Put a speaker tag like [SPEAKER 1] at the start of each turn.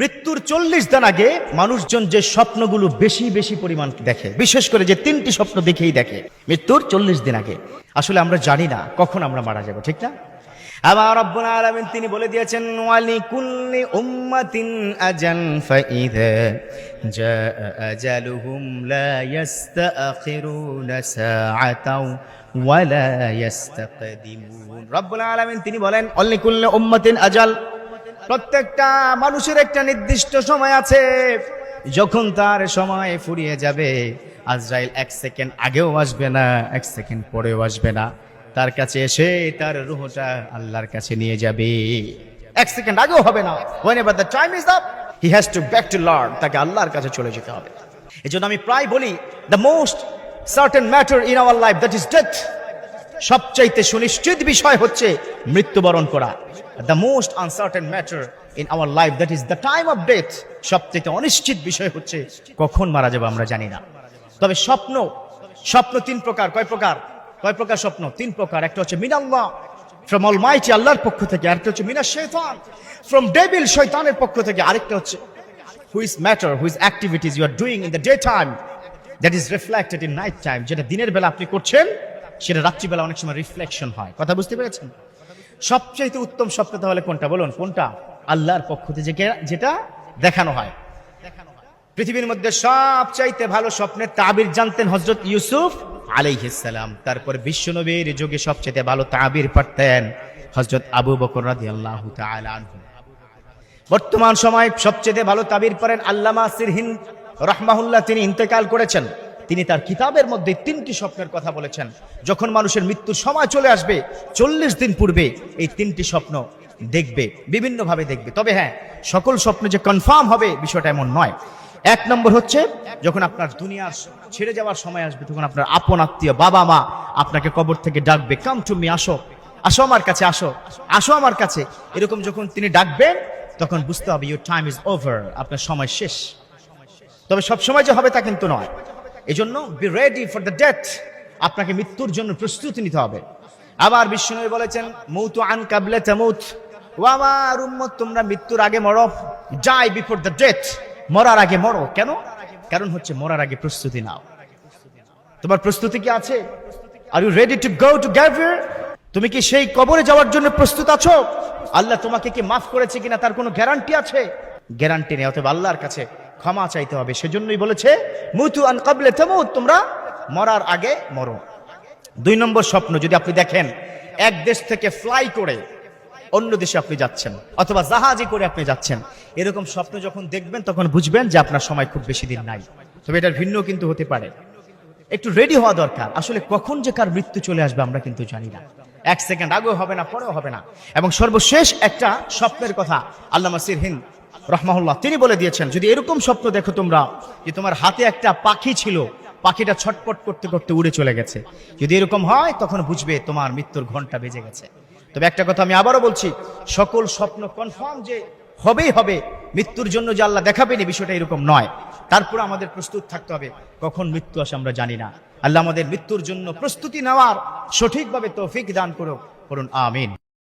[SPEAKER 1] মৃত্যুর 40 দিন আগে মানুষজন যে স্বপ্নগুলো বেশি বেশি পরিমাণ দেখে, বিশেষ করে যে 3টি স্বপ্ন দেখেই দেখে মৃত্যুর 40 দিন আগে। আসলে আমরা জানি না কখন আমরা মারা যাব, ঠিক না? আবার রব্বুল আলামিন তিনি বলে দিয়েছেন, ওয়ালি কুল্লি উম্মাতিন আজাল ফাইযা জাআ আজালুহুম লা ইস্তাখিরুনা সাআতাও ওয়া লা ইস্তাকদিমুন। রব্বুল আলামিন তিনি বলেন, ওয়ালি কুল্লি উম্মাতিন আজাল, প্রত্যেকটা মানুষের একটা নির্দিষ্ট সময় আছে, যখন তার সময় ফুরিয়ে যাবে আজরাইল 1 সেকেন্ড আগেও আসবে না, 1 সেকেন্ড পরেও আসবে না, তার কাছে এসে তার রূহটা আল্লাহর কাছে নিয়ে যাবে। 1 সেকেন্ড আগেও হবে না। whenever the time is up he has to back to Lord, তাকে আল্লাহর কাছে চলে যেতে হবে। এজন্য আমি প্রায় বলি, the most certain matter in our life, that is death, সবচাইতে সুনিশ্চিত বিষয় হচ্ছে মৃত্যুবরণ করা। The most uncertain matter in our life, that is the time of death, সবচাইতে অনিশ্চিত বিষয় হচ্ছে কখন মারা যাব আমরা জানি না। তবে স্বপ্ন 3 প্রকার। কয় প্রকার স্বপ্ন? 3 প্রকার। একটা হচ্ছে মিনাল্লাহ, from almighty, আল্লাহর পক্ষ থেকে। আরেকটা হচ্ছে মিনাশ শাইতান, from devil, শয়তানের পক্ষ থেকে। আরেকটা হচ্ছে whose matter, whose activities you are doing in the daytime, that is reflected in night time, যেটা দিনের বেলা আপনি করছেন সেটা রাত্রিবেলা অনেক সময় রিফ্লেকশন হয়। কথা বুঝতে পেরেছেন? সবচেয়ে উত্তম স্বপ্ন তাহলে কোনটা বলুন? কোনটা? আল্লাহর পক্ষ থেকে যেটা দেখানো হয়। পৃথিবীর মধ্যে সবচাইতে ভালো স্বপ্নের তাবির জানতেন হযরত ইউসুফ আলাইহিস সালাম। তারপর বিশ্বনবীর যুগে সবচাইতে ভালো তাবির পারতেন হযরত আবু বকর রাদিয়াল্লাহু তাআলা আনহু। বর্তমান সময় সবচেয়ে ভালো তাবির পারেন আল্লামা সিরহিন রাহমাহুল্লাহ, তিনি ইন্তেকাল করেছেন। তিনি তার কিতাবের মধ্যে 3টি স্বপ্নের কথা বলেছেন। যখন মানুষের মৃত্যুর সময় চলে আসবে 40 দিন পূর্বে এই 3টি স্বপ্ন দেখবে, বিভিন্নভাবে দেখবে। তবে হ্যাঁ, সকল স্বপ্ন যে কনফার্ম হবে বিষয়টা এমন নয়। 1 নম্বর হচ্ছে, যখন আপনার দুনিয়ার ছেড়ে যাওয়ার সময় আসবে, তখন আপনার আপন আত্মীয় বাবা মা আপনাকে কবর থেকে ডাকবে, কাম টু মি, আসো আমার কাছে, আসো আমার কাছে। এরকম যখন তিনি ডাকবেন তখন বুঝতে হবে ইউর টাইম ইজ ওভার, আপনার সময় শেষ। তবে সব সময় যে হবে তা কিন্তু নয়। এই জন্য be ready for the death, আপনাকে মৃত্যুর জন্য প্রস্তুতি নিতে হবে। আবার বিশ্বনবী বলেছেন, মৌতু আন কাবলা তামুত, ও আমার উম্মত তোমরা মৃত্যুর আগে মরো, ডাই বিফোর দ্য ডেথ, মরার আগে মরো। কেন? কারণ হচ্ছে মরার আগে প্রস্তুতি নাও। তোমার প্রস্তুতি কি আছে? Are you ready to go to গ্যাভিয়ার? তুমি কি সেই কবরে যাওয়ার জন্য প্রস্তুত আছো? আল্লাহ তোমাকে কি মাফ করেছে কিনা তার কোনো গ্যারান্টি আছে? গ্যারান্টি নেই। অতএব আল্লাহর কাছে ক্ষমা চাইতে হবে। সেজন্যই বলেছে মুতু আন কাবলা তামুত, তোমরা মরার আগে মরো। 2 নম্বর স্বপ্ন, যদি আপনি দেখেন এক দেশ থেকে ফ্লাই করে অন্য দেশে আপনি যাচ্ছেন, অথবা জাহাজে করে আপনি যাচ্ছেন, এরকম স্বপ্ন যখন দেখবেন তখন বুঝবেন যে আপনার সময় খুব বেশি দিন নাই। তবে এটার ভিন্ন কিন্তু হতে পারে। একটু রেডি হওয়া দরকার। আসলে কখন যে কার মৃত্যু চলে আসবে আমরা কিন্তু জানি না। 1 সেকেন্ড আগেও হবে না, পরেও হবে না। এবং সর্বশেষ একটা স্বপ্নের কথা আল্লামা সিরহিন রাহমাহুল্লাহ তিনি বলে দিয়েছেন, যদি এরকম স্বপ্ন দেখো তোমরা যে তোমার হাতে একটা পাখি ছিল, পাখিটা ছটপট করতে করতে উড়ে চলে গেছে, যদি এরকম হয় তখন বুঝবে তোমার মৃত্যুর ঘন্টা বেজে গেছে। তবে একটা কথা আমি আবারও বলছি, সকল স্বপ্ন কনফার্ম যে হবেই হবে, মৃত্যুর জন্য যে আল্লাহ দেখাবেনি বিষয়টা এরকম নয়। তারপর আমাদের প্রস্তুত থাকতে হবে। কখন মৃত্যু আসে আমরা জানি না। আল্লাহ আমাদের মৃত্যুর জন্য প্রস্তুতি নেওয়ার সঠিকভাবে তৌফিক দান করুন, আমিন।